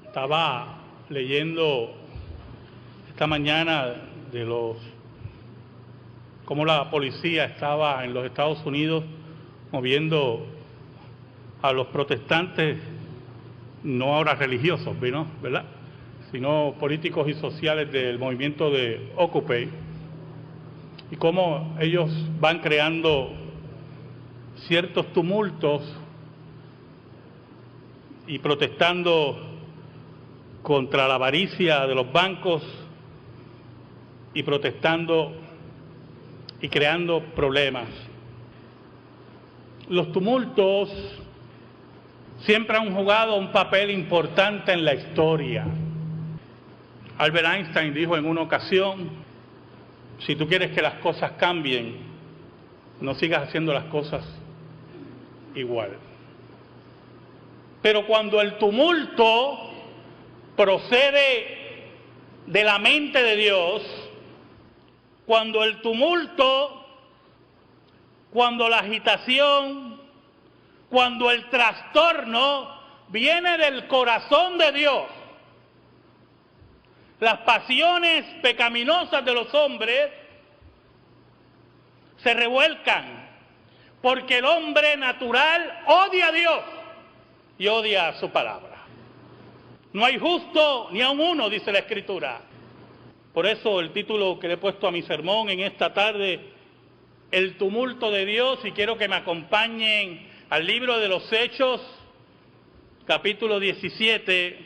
Estaba leyendo esta mañana cómo la policía estaba en los Estados Unidos moviendo a los protestantes, no ahora religiosos, ¿verdad?, sino políticos y sociales del movimiento de Occupy, y cómo ellos van creando ciertos tumultos y protestando contra la avaricia de los bancos y protestando y creando problemas. Los tumultos siempre han jugado un papel importante en la historia. Albert Einstein dijo en una ocasión: si tú quieres que las cosas cambien, no sigas haciendo las cosas igual. Pero cuando el tumulto procede de la mente de Dios, cuando el tumulto, cuando la agitación, cuando el trastorno viene del corazón de Dios, las pasiones pecaminosas de los hombres se revuelcan, porque el hombre natural odia a Dios y odia su palabra. No hay justo ni aun uno, dice la Escritura. Por eso el título que le he puesto a mi sermón en esta tarde, el tumulto de Dios, y quiero que me acompañen al libro de los Hechos, capítulo 17,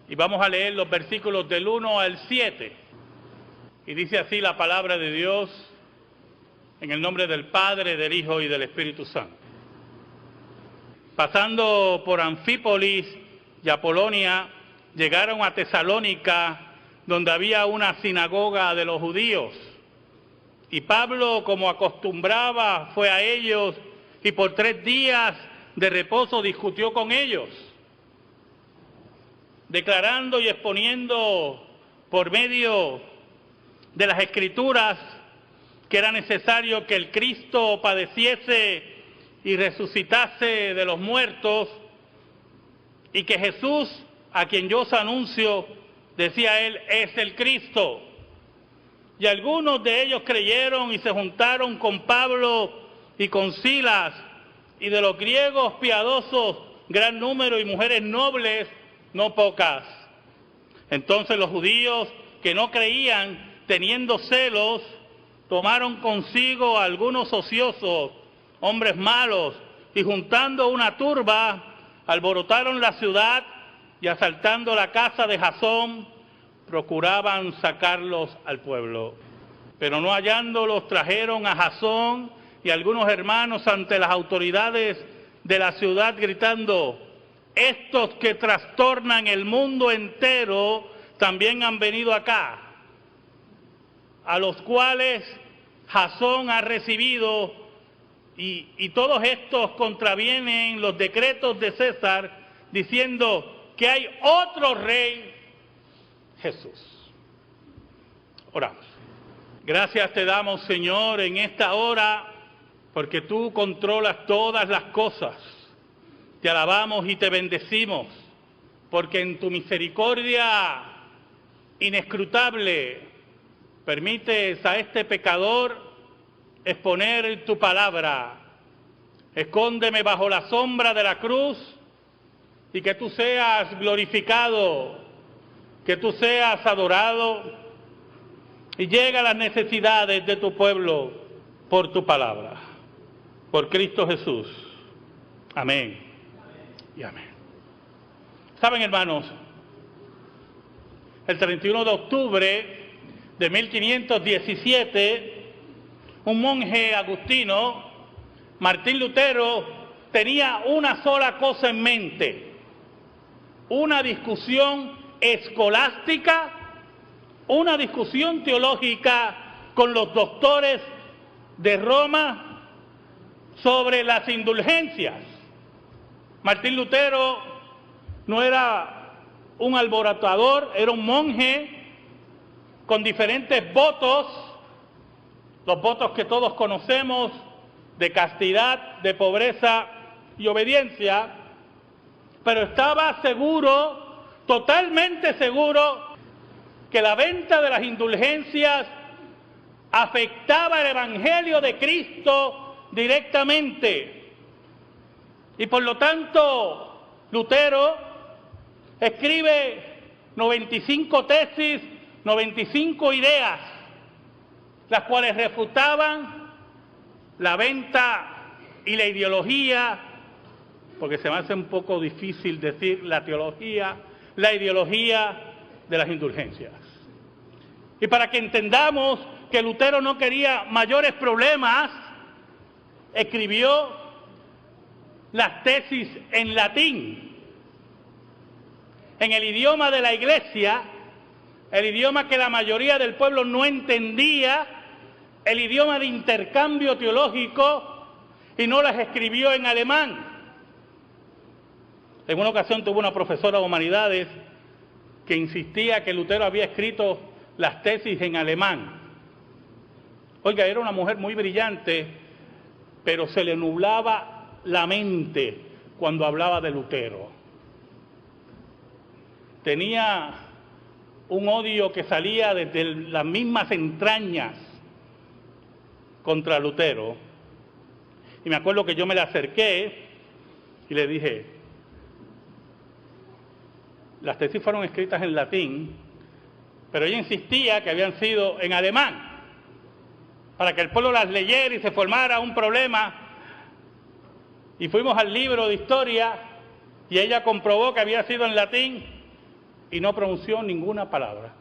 y vamos a leer los versículos del 1 al 7. Y dice así la palabra de Dios, en el nombre del Padre, del Hijo y del Espíritu Santo. Pasando por Anfípolis y Apolonia, llegaron a Tesalónica, donde había una sinagoga de los judíos. Y Pablo, como acostumbraba, fue a ellos y por 3 días de reposo discutió con ellos, declarando y exponiendo por medio de las Escrituras que era necesario que el Cristo padeciese y resucitase de los muertos, y que Jesús, a quien yo os anuncio, decía él, es el Cristo. Y algunos de ellos creyeron y se juntaron con Pablo y con Silas, y de los griegos piadosos gran número, y mujeres nobles no pocas. Entonces los judíos que no creían, teniendo celos, tomaron consigo a algunos ociosos, hombres malos, y juntando una turba, alborotaron la ciudad, y asaltando la casa de Jasón, procuraban sacarlos al pueblo. Pero no hallándolos, trajeron a Jasón y algunos hermanos ante las autoridades de la ciudad, gritando: estos que trastornan el mundo entero también han venido acá, a los cuales Jasón ha recibido, y todos estos contravienen los decretos de César, diciendo que hay otro rey, Jesús. Oramos. Gracias te damos, Señor, en esta hora, porque tú controlas todas las cosas. Te alabamos y te bendecimos, porque en tu misericordia inescrutable permites a este pecador exponer tu palabra. Escóndeme bajo la sombra de la cruz, y que tú seas glorificado, que tú seas adorado, y llega a las necesidades de tu pueblo por tu palabra. Por Cristo Jesús. Amén y amén. Saben, hermanos, el 31 de octubre de 1517, un monje agustino, Martín Lutero, tenía una sola cosa en mente: una discusión escolástica, una discusión teológica con los doctores de Roma sobre las indulgencias. Martín Lutero no era un alborotador, era un monje con diferentes votos, los votos que todos conocemos, de castidad, de pobreza y obediencia, pero estaba seguro totalmente seguro que la venta de las indulgencias afectaba el Evangelio de Cristo directamente. Y por lo tanto, Lutero escribe 95 tesis, 95 ideas, las cuales refutaban la venta y la ideología, porque se me hace un poco difícil decir la teología, la ideología de las indulgencias. Y para que entendamos que Lutero no quería mayores problemas, escribió las tesis en latín, en el idioma de la Iglesia, el idioma que la mayoría del pueblo no entendía, el idioma de intercambio teológico, y no las escribió en alemán. En una ocasión tuve una profesora de humanidades que insistía que Lutero había escrito las tesis en alemán. Oiga, era una mujer muy brillante, pero se le nublaba la mente cuando hablaba de Lutero. Tenía un odio que salía desde las mismas entrañas contra Lutero. Y me acuerdo que yo me le acerqué y le dije, las tesis fueron escritas en latín, pero ella insistía que habían sido en alemán, para que el pueblo las leyera y se formara un problema. Y fuimos al libro de historia y ella comprobó que había sido en latín y no pronunció ninguna palabra.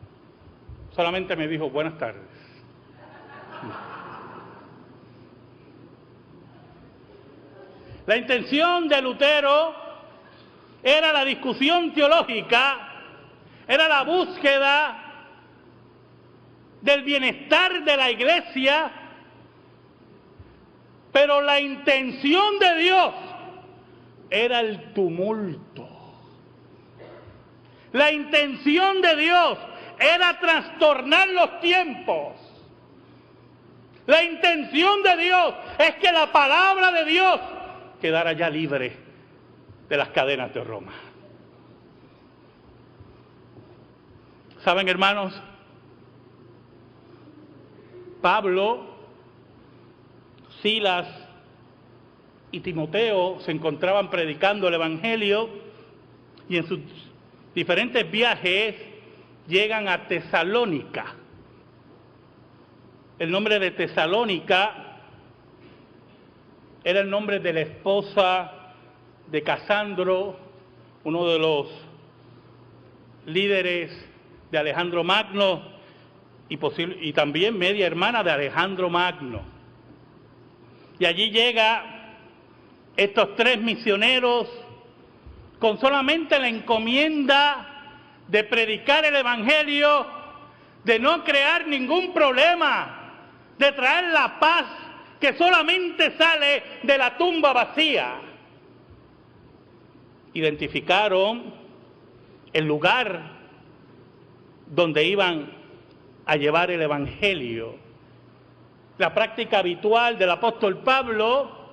Solamente me dijo, buenas tardes. La intención de Lutero era la discusión teológica, era la búsqueda del bienestar de la Iglesia, pero la intención de Dios era el tumulto. La intención de Dios era trastornar los tiempos. La intención de Dios es que la palabra de Dios quedara ya libre de las cadenas de Roma. ¿Saben, hermanos? Pablo, Silas y Timoteo se encontraban predicando el Evangelio y en sus diferentes viajes llegan a Tesalónica. El nombre de Tesalónica era el nombre de la esposa de Casandro, uno de los líderes de Alejandro Magno y también media hermana de Alejandro Magno. Y allí llega estos 3 misioneros con solamente la encomienda de predicar el Evangelio, de no crear ningún problema, de traer la paz que solamente sale de la tumba vacía. Identificaron el lugar donde iban a llevar el Evangelio. La práctica habitual del apóstol Pablo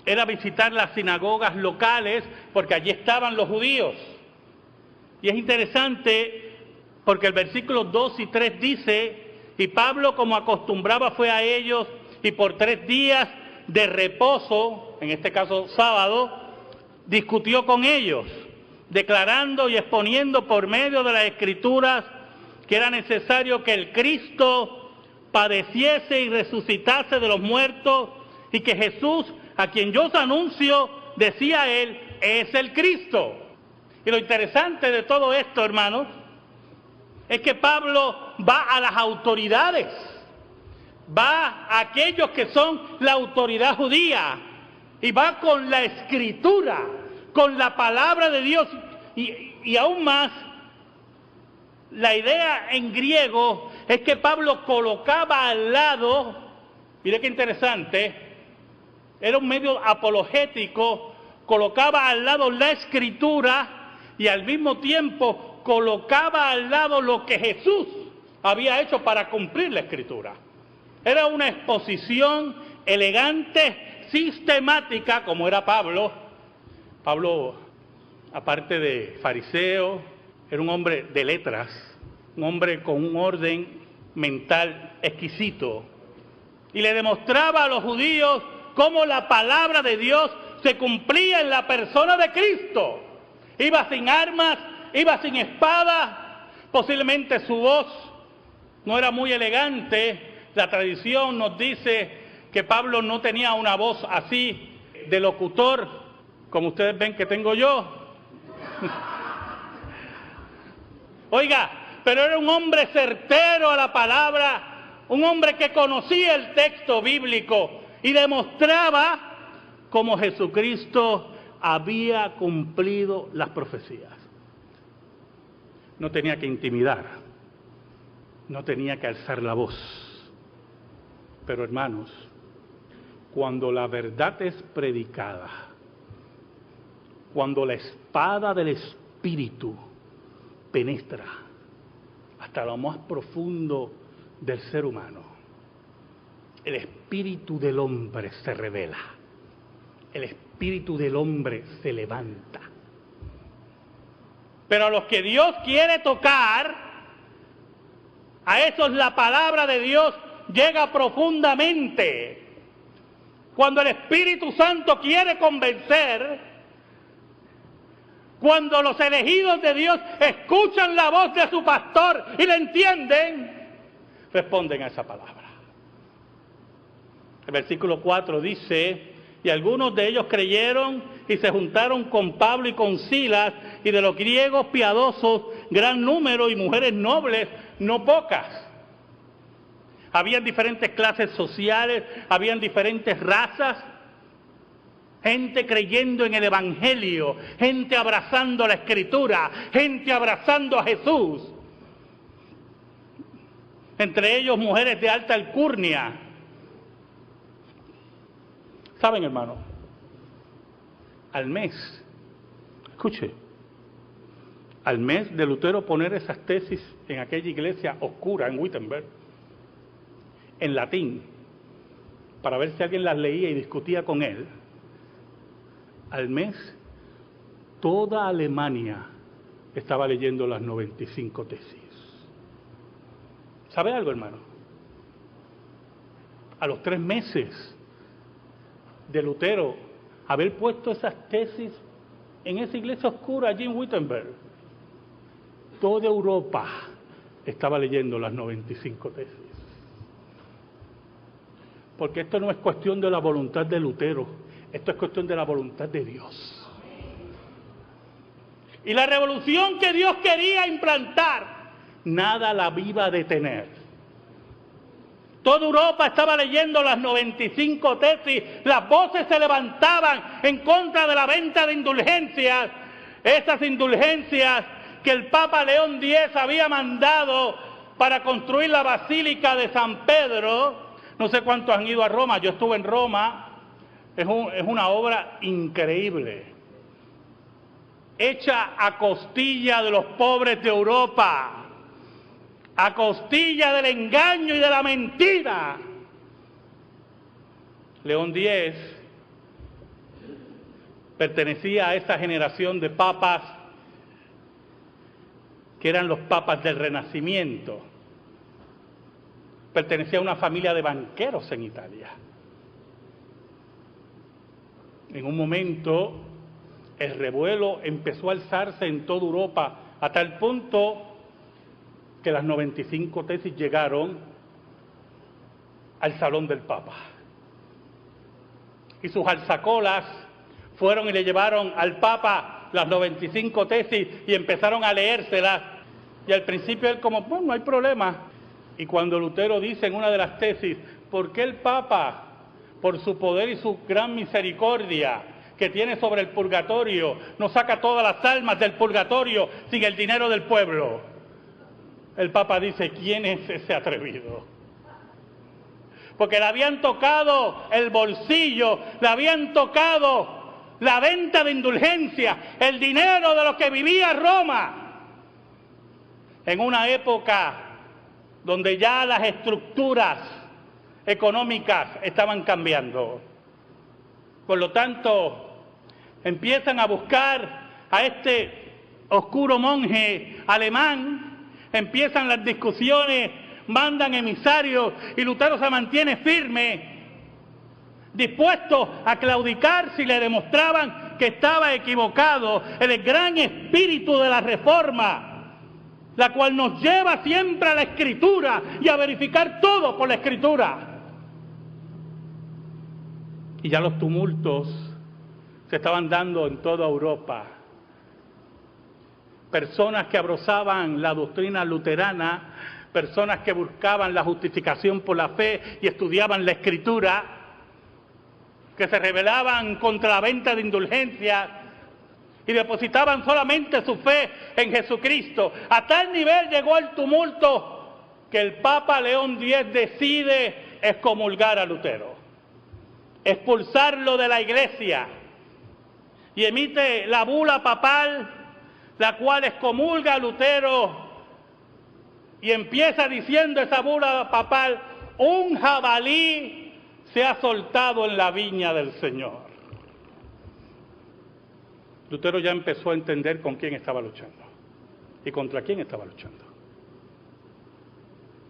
era visitar las sinagogas locales porque allí estaban los judíos. Y es interesante porque el versículo 2 y 3 dice, y Pablo como acostumbraba fue a ellos y por 3 días de reposo, en este caso sábado, discutió con ellos, declarando y exponiendo por medio de las Escrituras que era necesario que el Cristo padeciese y resucitase de los muertos y que Jesús, a quien yo os anuncio, decía él, es el Cristo. Y lo interesante de todo esto, hermanos, es que Pablo va a las autoridades, va a aquellos que son la autoridad judía y va con la Escritura, con la palabra de Dios y aún más, la idea en griego es que Pablo colocaba al lado, mire qué interesante, era un medio apologético, colocaba al lado la Escritura y al mismo tiempo colocaba al lado lo que Jesús había hecho para cumplir la Escritura. Era una exposición elegante, sistemática, como era Pablo. Pablo aparte de fariseo, era un hombre de letras, un hombre con un orden mental exquisito. Y le demostraba a los judíos cómo la palabra de Dios se cumplía en la persona de Cristo. Iba sin armas, iba sin espada, posiblemente su voz no era muy elegante. La tradición nos dice que Pablo no tenía una voz así de locutor, como ustedes ven que tengo yo. Oiga, pero era un hombre certero a la palabra, un hombre que conocía el texto bíblico y demostraba cómo Jesucristo había cumplido las profecías. No tenía que intimidar, no tenía que alzar la voz. Pero hermanos, cuando la verdad es predicada, cuando la espada del Espíritu penetra hasta lo más profundo del ser humano, el espíritu del hombre se revela, el espíritu del hombre se levanta. Pero a los que Dios quiere tocar, a esos la palabra de Dios llega profundamente. Cuando el Espíritu Santo quiere convencer, cuando los elegidos de Dios escuchan la voz de su pastor y la entienden, responden a esa palabra. El versículo 4 dice: y algunos de ellos creyeron y se juntaron con Pablo y con Silas, y de los griegos piadosos gran número, y mujeres nobles no pocas. Habían diferentes clases sociales, habían diferentes razas, gente creyendo en el Evangelio, gente abrazando la Escritura, gente abrazando a Jesús. Entre ellos mujeres de alta alcurnia. ¿Saben, hermano? Al mes, escuche, al mes de Lutero poner esas tesis en aquella iglesia oscura en Wittenberg, en latín, para ver si alguien las leía y discutía con él, al mes toda Alemania estaba leyendo las 95 tesis. ¿Sabe algo, hermano? A los 3 meses de Lutero haber puesto esas tesis en esa iglesia oscura allí en Wittenberg, toda Europa estaba leyendo las 95 tesis. Porque esto no es cuestión de la voluntad de Lutero, esto es cuestión de la voluntad de Dios. Y la revolución que Dios quería implantar, nada la iba a detener. Toda Europa estaba leyendo las 95 tesis, las voces se levantaban en contra de la venta de indulgencias, esas indulgencias que el Papa León X había mandado para construir la Basílica de San Pedro. No sé cuántos han ido a Roma, yo estuve en Roma, es una obra increíble, hecha a costilla de los pobres de Europa, a costilla del engaño y de la mentira. León X pertenecía a esa generación de papas que eran los papas del Renacimiento. Pertenecía a una familia de banqueros en Italia. En un momento, el revuelo empezó a alzarse en toda Europa, a tal punto que las 95 tesis llegaron al salón del Papa. Y sus alzacolas fueron y le llevaron al Papa las 95 tesis y empezaron a leérselas. Y al principio él como, bueno, no hay problema. Y cuando Lutero dice en una de las tesis, ¿por qué el Papa, por su poder y su gran misericordia que tiene sobre el purgatorio, no saca todas las almas del purgatorio sin el dinero del pueblo? El Papa dice, ¿quién es ese atrevido? Porque le habían tocado el bolsillo, le habían tocado la venta de indulgencia, el dinero de los que vivía Roma, en una época donde ya las estructuras económicas estaban cambiando. Por lo tanto, empiezan a buscar a este oscuro monje alemán, empiezan las discusiones, mandan emisarios y Lutero se mantiene firme, dispuesto a claudicar si le demostraban que estaba equivocado en el gran espíritu de la Reforma, la cual nos lleva siempre a la Escritura y a verificar todo por la Escritura. Y ya los tumultos se estaban dando en toda Europa. Personas que abrazaban la doctrina luterana, personas que buscaban la justificación por la fe y estudiaban la Escritura, que se rebelaban contra la venta de indulgencias y depositaban solamente su fe en Jesucristo. A tal nivel llegó el tumulto que el Papa León X decide excomulgar a Lutero, expulsarlo de la Iglesia, y emite la bula papal, la cual excomulga a Lutero, y empieza diciendo esa bula papal: un jabalí se ha soltado en la viña del Señor. Lutero ya empezó a entender con quién estaba luchando y contra quién estaba luchando.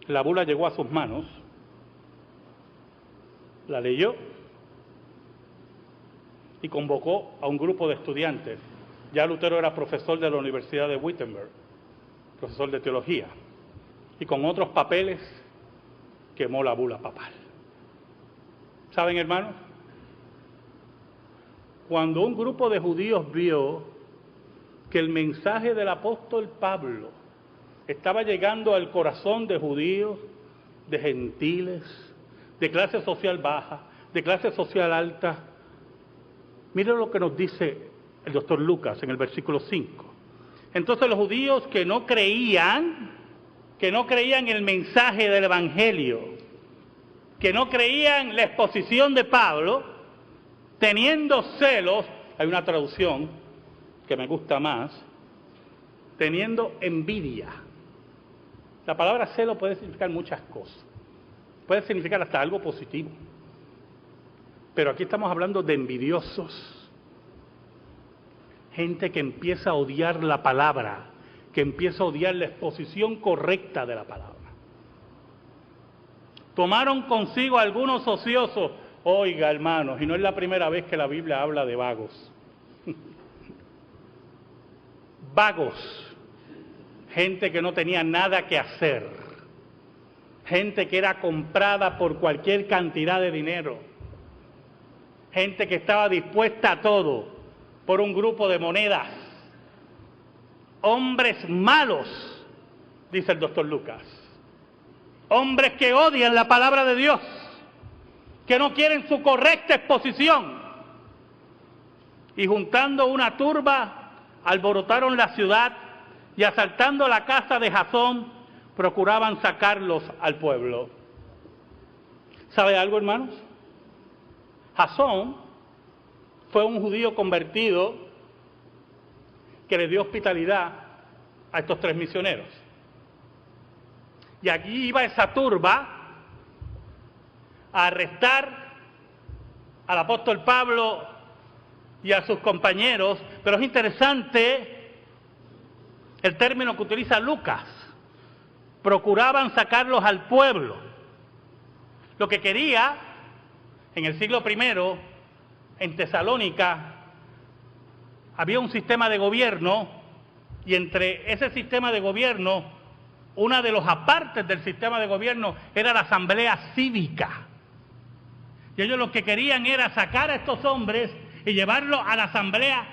La bula llegó a sus manos, la leyó y convocó a un grupo de estudiantes. Ya Lutero era profesor de la Universidad de Wittenberg, profesor de teología, y con otros papeles quemó la bula papal. ¿Saben, hermanos? Cuando un grupo de judíos vio que el mensaje del apóstol Pablo estaba llegando al corazón de judíos, de gentiles, de clase social baja, de clase social alta, miren lo que nos dice el doctor Lucas en el versículo 5. Entonces los judíos que no creían el mensaje del Evangelio, que no creían la exposición de Pablo, teniendo celos, hay una traducción que me gusta más, teniendo envidia. La palabra celo puede significar muchas cosas, puede significar hasta algo positivo, pero aquí estamos hablando de envidiosos, gente que empieza a odiar la palabra, que empieza a odiar la exposición correcta de la palabra. Tomaron consigo algunos ociosos. Oiga, hermanos, y no es la primera vez que la Biblia habla de vagos. Vagos, gente que no tenía nada que hacer, gente que era comprada por cualquier cantidad de dinero, gente que estaba dispuesta a todo por un grupo de monedas, hombres malos, dice el doctor Lucas. Hombres que odian la palabra de Dios, que no quieren su correcta exposición. Y juntando una turba, alborotaron la ciudad y asaltando la casa de Jasón, procuraban sacarlos al pueblo. ¿Sabe algo, hermanos? Jasón fue un judío convertido que le dio hospitalidad a estos 3 misioneros. Y allí iba esa turba a arrestar al apóstol Pablo y a sus compañeros, pero es interesante el término que utiliza Lucas: procuraban sacarlos al pueblo. Lo que quería, en el siglo I, en Tesalónica, había un sistema de gobierno, y entre ese sistema de gobierno, una de los apartes del sistema de gobierno era la asamblea cívica. Y ellos lo que querían era sacar a estos hombres y llevarlos a la asamblea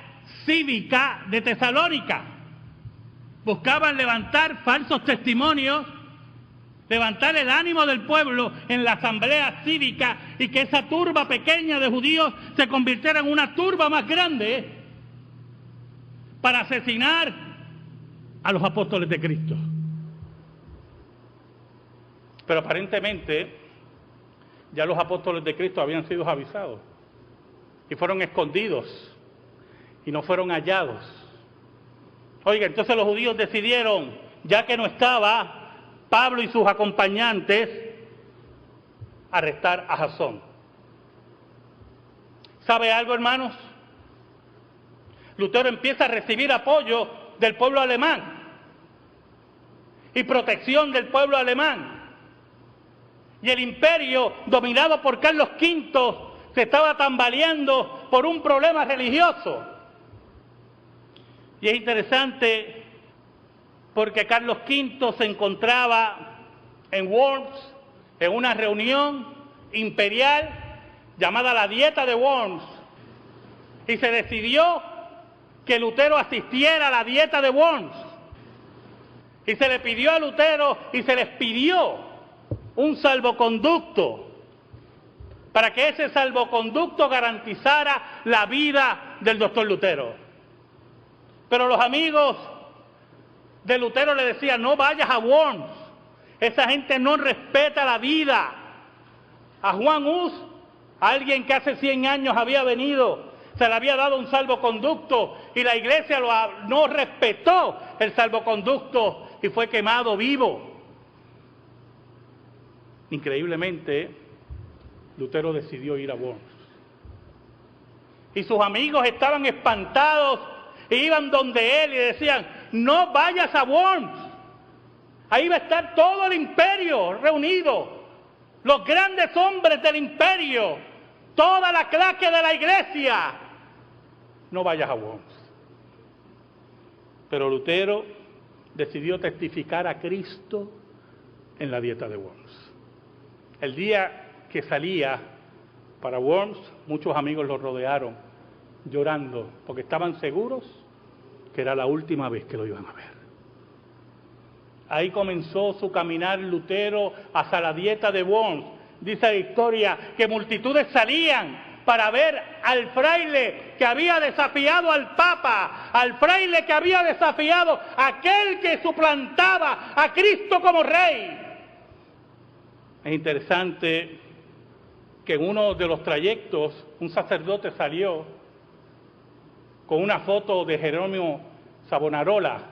cívica de Tesalónica. Buscaban levantar falsos testimonios, levantar el ánimo del pueblo en la asamblea cívica, y que esa turba pequeña de judíos se convirtiera en una turba más grande para asesinar a los apóstoles de Cristo. Pero aparentemente ya los apóstoles de Cristo habían sido avisados y fueron escondidos y no fueron hallados. Oiga, entonces los judíos decidieron, ya que no estaba Pablo y sus acompañantes, arrestar a Jasón. ¿Sabe algo, hermanos? Lutero empieza a recibir apoyo del pueblo alemán y protección del pueblo alemán. Y el imperio, dominado por Carlos V, se estaba tambaleando por un problema religioso. Y es interesante porque Carlos V se encontraba en Worms, en una reunión imperial llamada la Dieta de Worms, y se decidió que Lutero asistiera a la Dieta de Worms, y se le pidió a Lutero y se les pidió un salvoconducto para que ese salvoconducto garantizara la vida del doctor Lutero. Pero los amigos de Lutero le decían: no vayas a Worms, esa gente no respeta la vida. A Juan Hus, alguien que hace 100 años había venido, se le había dado un salvoconducto y la iglesia no respetó el salvoconducto y fue quemado vivo. Increíblemente, Lutero decidió ir a Worms. Y sus amigos estaban espantados e iban donde él y decían: no vayas a Worms, ahí va a estar todo el imperio reunido, los grandes hombres del imperio, toda la clase de la iglesia. No vayas a Worms. Pero Lutero decidió testificar a Cristo en la Dieta de Worms. El día que salía para Worms, muchos amigos lo rodearon llorando porque estaban seguros que era la última vez que lo iban a ver. Ahí comenzó su caminar Lutero hasta la Dieta de Worms. Dice la historia que multitudes salían para ver al fraile que había desafiado al Papa, al fraile que había desafiado a aquel que suplantaba a Cristo como rey. Es interesante que en uno de los trayectos un sacerdote salió con una foto de Jerónimo Savonarola.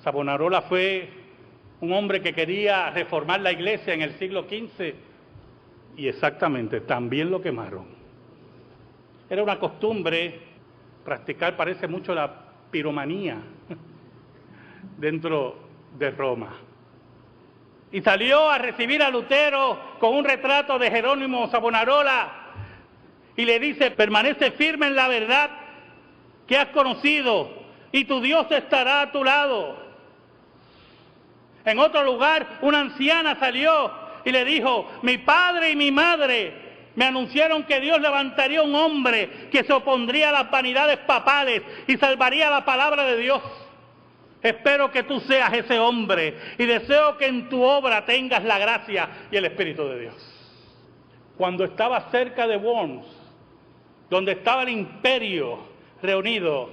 Savonarola fue un hombre que quería reformar la iglesia en el siglo XV y exactamente también lo quemaron. Era una costumbre practicar, parece mucho, la piromanía dentro de Roma. Y salió a recibir a Lutero con un retrato de Jerónimo Savonarola y le dice: permanece firme en la verdad que has conocido y tu Dios estará a tu lado. En otro lugar, una anciana salió y le dijo: mi padre y mi madre me anunciaron que Dios levantaría un hombre que se opondría a las vanidades papales y salvaría la palabra de Dios. Espero que tú seas ese hombre y deseo que en tu obra tengas la gracia y el Espíritu de Dios. Cuando estaba cerca de Worms, donde estaba el imperio reunido,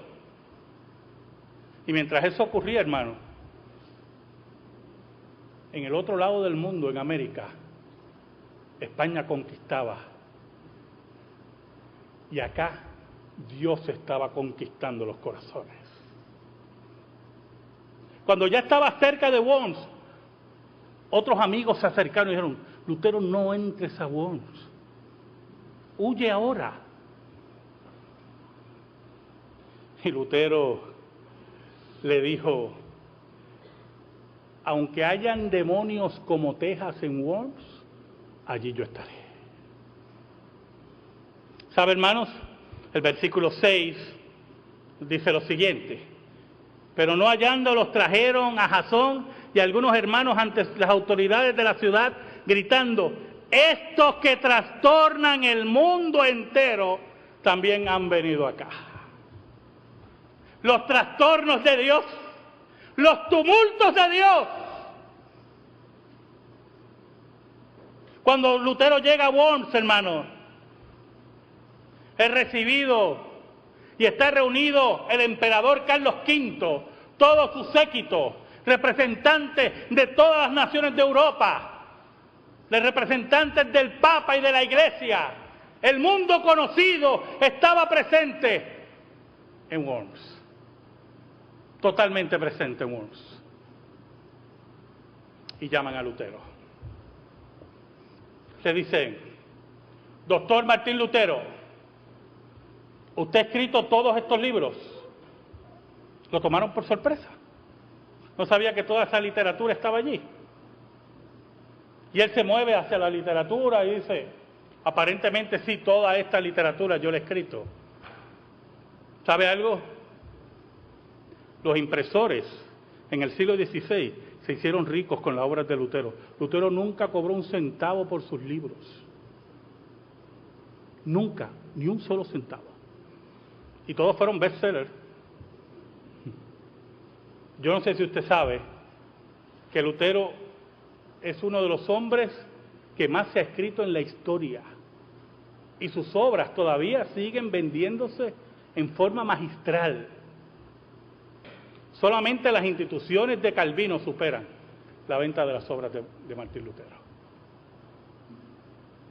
y mientras eso ocurría, hermano, en el otro lado del mundo, en América, España conquistaba. Y acá Dios estaba conquistando los corazones. Cuando ya estaba cerca de Worms, otros amigos se acercaron y dijeron: Lutero, no entres a Worms, huye ahora. Y Lutero le dijo: aunque hayan demonios como tejas en Worms, allí yo estaré. ¿Sabe, hermanos? El versículo 6 dice lo siguiente: pero no hallándolos trajeron a Jasón y a algunos hermanos ante las autoridades de la ciudad, gritando: estos que trastornan el mundo entero también han venido acá. Los trastornos de Dios, los tumultos de Dios. Cuando Lutero llega a Worms, hermano, es recibido y está reunido el emperador Carlos V, todo su séquito, representantes de todas las naciones de Europa, de representantes del Papa y de la Iglesia. El mundo conocido estaba presente en Worms, totalmente presente en Worms. Y llaman a Lutero. Le dicen: doctor Martín Lutero, ¿Usted ha escrito todos estos libros? Lo tomaron por sorpresa. No sabía que toda esa literatura estaba allí. Y él se mueve hacia la literatura y dice, aparentemente sí, toda esta literatura yo la he escrito. ¿Sabe algo? Los impresores en el siglo XVI se hicieron ricos con las obras de Lutero. Lutero nunca cobró un centavo por sus libros. Nunca, ni un solo centavo. Y todos fueron bestsellers. Yo no sé si usted sabe que Lutero es uno de los hombres que más se ha escrito en la historia. Y sus obras todavía siguen vendiéndose en forma magistral. Solamente las instituciones de Calvino superan la venta de las obras de Martín Lutero.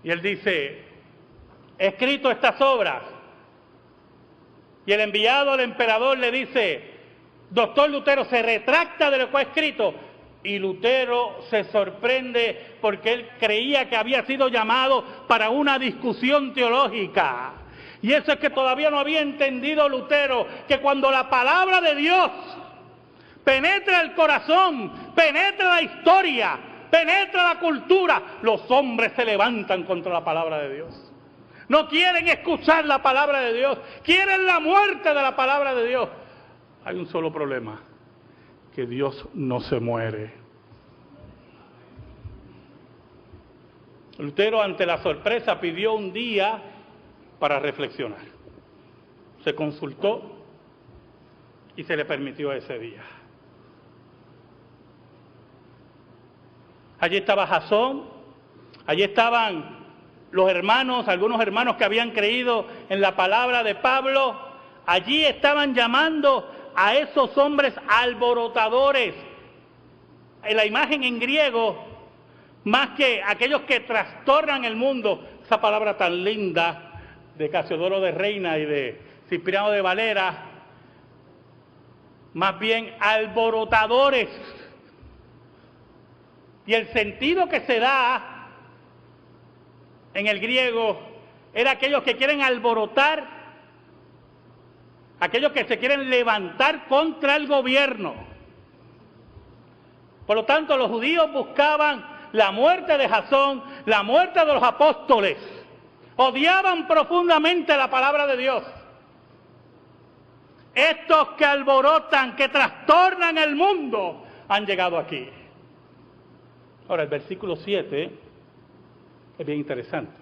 Y él dice, he escrito estas obras. Y el enviado al emperador le dice, doctor Lutero, se retracta de lo que ha escrito. Y Lutero se sorprende porque él creía que había sido llamado para una discusión teológica. Y eso es que todavía no había entendido Lutero que cuando la palabra de Dios penetra el corazón, penetra la historia, penetra la cultura, los hombres se levantan contra la palabra de Dios. No quieren escuchar la palabra de Dios, quieren la muerte de la palabra de Dios. Hay un solo problema, que Dios no se muere. Lutero, ante la sorpresa, pidió un día para reflexionar. Se consultó y se le permitió ese día. Allí estaba Jasón, allí estaban los hermanos, algunos hermanos que habían creído en la palabra de Pablo. Allí estaban llamando a esos hombres alborotadores. En la imagen en griego, más que aquellos que trastornan el mundo, esa palabra tan linda de Casiodoro de Reina y de Cipriano de Valera, más bien alborotadores. Y el sentido que se da en el griego era aquellos que quieren alborotar, aquellos que se quieren levantar contra el gobierno. Por lo tanto, los judíos buscaban la muerte de Jasón, la muerte de los apóstoles. Odiaban profundamente la palabra de Dios. Estos que alborotan, que trastornan el mundo, han llegado aquí. Ahora, el versículo 7 es bien interesante.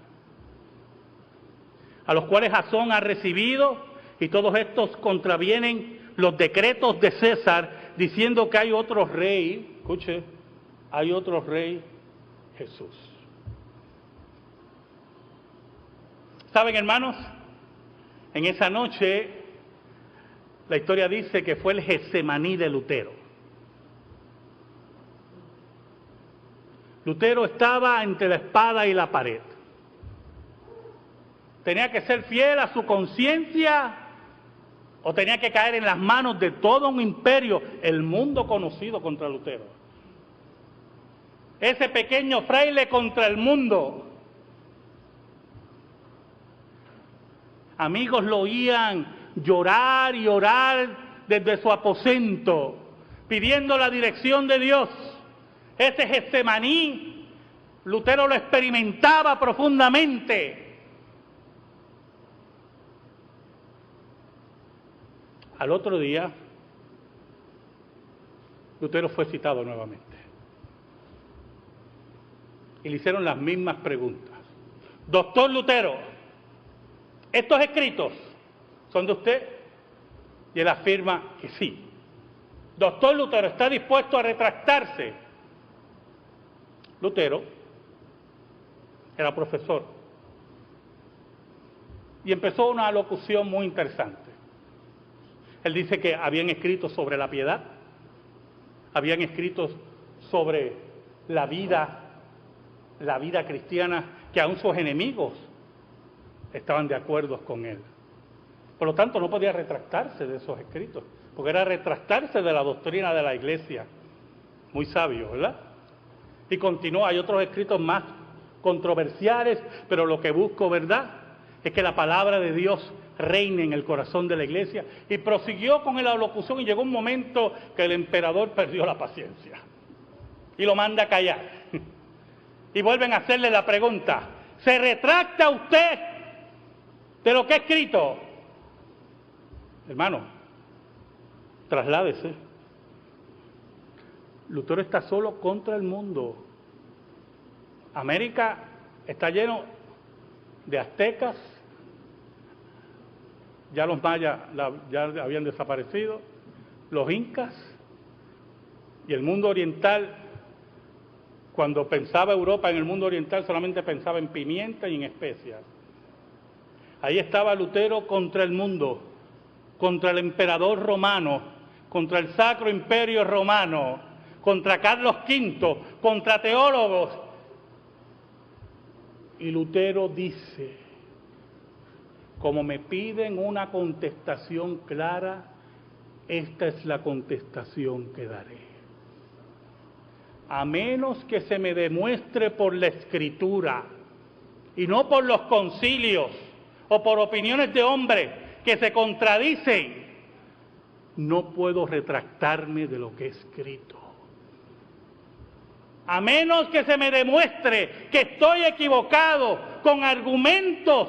A los cuales Jasón ha recibido, y todos estos contravienen los decretos de César, diciendo que hay otro rey, escuche, hay otro rey, Jesús. ¿Saben, hermanos? En esa noche, la historia dice que fue el Getsemaní de Lutero. Lutero estaba entre la espada y la pared. Tenía que ser fiel a su conciencia o tenía que caer en las manos de todo un imperio, el mundo conocido contra Lutero. Ese pequeño fraile contra el mundo. Amigos lo oían llorar y orar desde su aposento, pidiendo la dirección de Dios. Ese Getsemaní, Lutero lo experimentaba profundamente. Al otro día, Lutero fue citado nuevamente. Y le hicieron las mismas preguntas. Doctor Lutero, ¿estos escritos son de usted? Y él afirma que sí. Doctor Lutero, ¿está dispuesto a retractarse? Lutero era profesor y empezó una alocución muy interesante. Él dice que habían escrito sobre la piedad, habían escrito sobre la vida cristiana, que aún sus enemigos estaban de acuerdo con él. Por lo tanto, no podía retractarse de esos escritos, porque era retractarse de la doctrina de la Iglesia. Muy sabio, ¿verdad? Y continúa, hay otros escritos más controversiales, pero lo que busco, ¿verdad?, es que la palabra de Dios reine en el corazón de la iglesia, y prosiguió con la locución, y llegó un momento que el emperador perdió la paciencia y lo manda a callar. Y vuelven a hacerle la pregunta: ¿se retracta usted de lo que ha escrito? Hermano, trasládese. Lutero está solo contra el mundo. América está lleno de aztecas, ya los mayas ya habían desaparecido, los incas, y el mundo oriental, cuando pensaba Europa en el mundo oriental solamente pensaba en pimienta y en especias. Ahí estaba Lutero contra el mundo, contra el emperador romano, contra el Sacro Imperio Romano, contra Carlos V, contra teólogos. Y Lutero dice: como me piden una contestación clara, esta es la contestación que daré. A menos que se me demuestre por la Escritura y no por los concilios o por opiniones de hombres que se contradicen, no puedo retractarme de lo que he escrito. A menos que se me demuestre que estoy equivocado con argumentos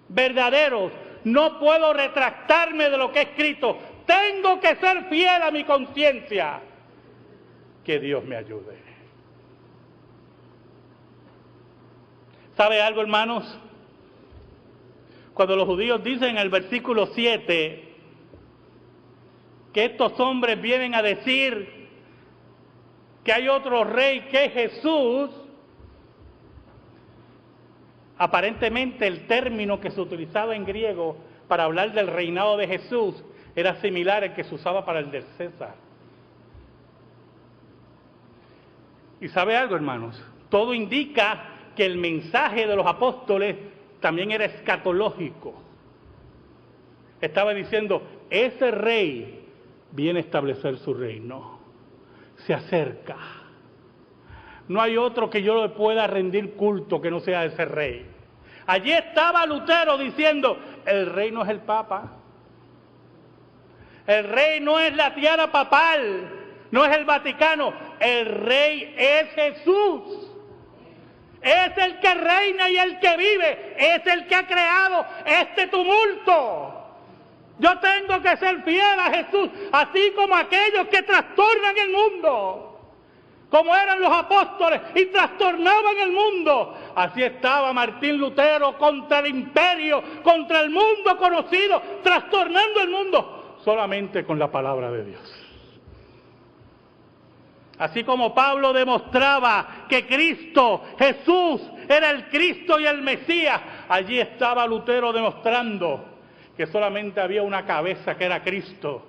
verdaderos, no puedo retractarme de lo que he escrito. Tengo que ser fiel a mi conciencia. Que Dios me ayude. ¿Sabe algo, hermanos? Cuando los judíos dicen en el versículo 7 que estos hombres vienen a decir que hay otro rey que Jesús, aparentemente el término que se utilizaba en griego para hablar del reinado de Jesús era similar al que se usaba para el del César. ¿Y sabe algo, hermanos? Todo indica que el mensaje de los apóstoles también era escatológico. Estaba diciendo: ese rey viene a establecer su reino, se acerca. No hay otro que yo le pueda rendir culto que no sea ese rey. Allí estaba Lutero diciendo: el rey no es el Papa, el rey no es la tiara papal, no es el Vaticano, el rey es Jesús. Es el que reina y el que vive, es el que ha creado este tumulto. Yo tengo que ser fiel a Jesús, así como aquellos que trastornan el mundo, como eran los apóstoles y trastornaban el mundo. Así estaba Martín Lutero contra el imperio, contra el mundo conocido, trastornando el mundo solamente con la palabra de Dios. Así como Pablo demostraba que Cristo, Jesús, era el Cristo y el Mesías, allí estaba Lutero demostrando que solamente había una cabeza que era Cristo,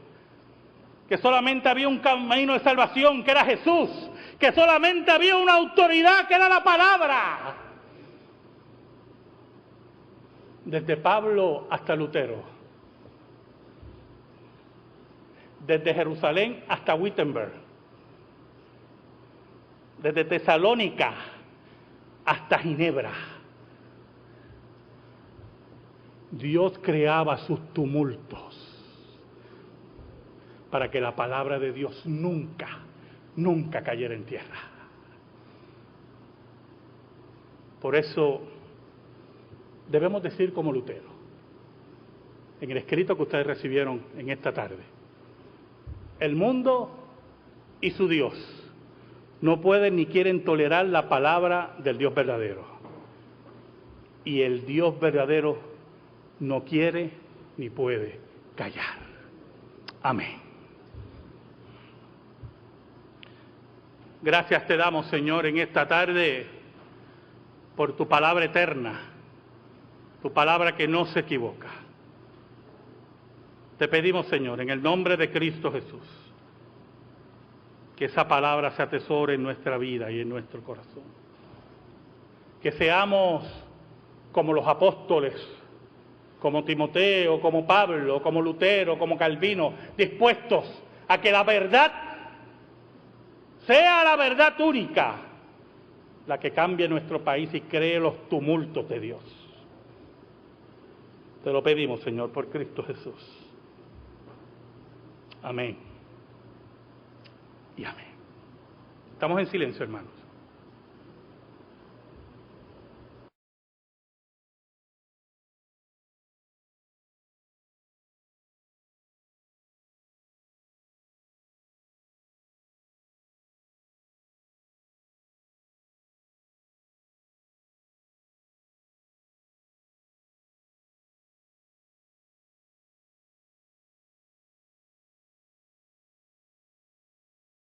que solamente había un camino de salvación que era Jesús, que solamente había una autoridad que era la palabra. Desde Pablo hasta Lutero, desde Jerusalén hasta Wittenberg, desde Tesalónica hasta Ginebra, Dios creaba sus tumultos para que la palabra de Dios nunca cayera en tierra. Por eso debemos decir como Lutero, en el escrito que ustedes recibieron en esta tarde: el mundo y su Dios no pueden ni quieren tolerar la palabra del Dios verdadero. Y el Dios verdadero no quiere ni puede callar. Amén. Gracias te damos, Señor, en esta tarde por tu palabra eterna, tu palabra que no se equivoca. Te pedimos, Señor, en el nombre de Cristo Jesús, que esa palabra se atesore en nuestra vida y en nuestro corazón. Que seamos como los apóstoles, como Timoteo, como Pablo, como Lutero, como Calvino, dispuestos a que la verdad sea la verdad única, la que cambie nuestro país y cree los tumultos de Dios. Te lo pedimos, Señor, por Cristo Jesús. Amén. Y amén. Estamos en silencio, hermanos.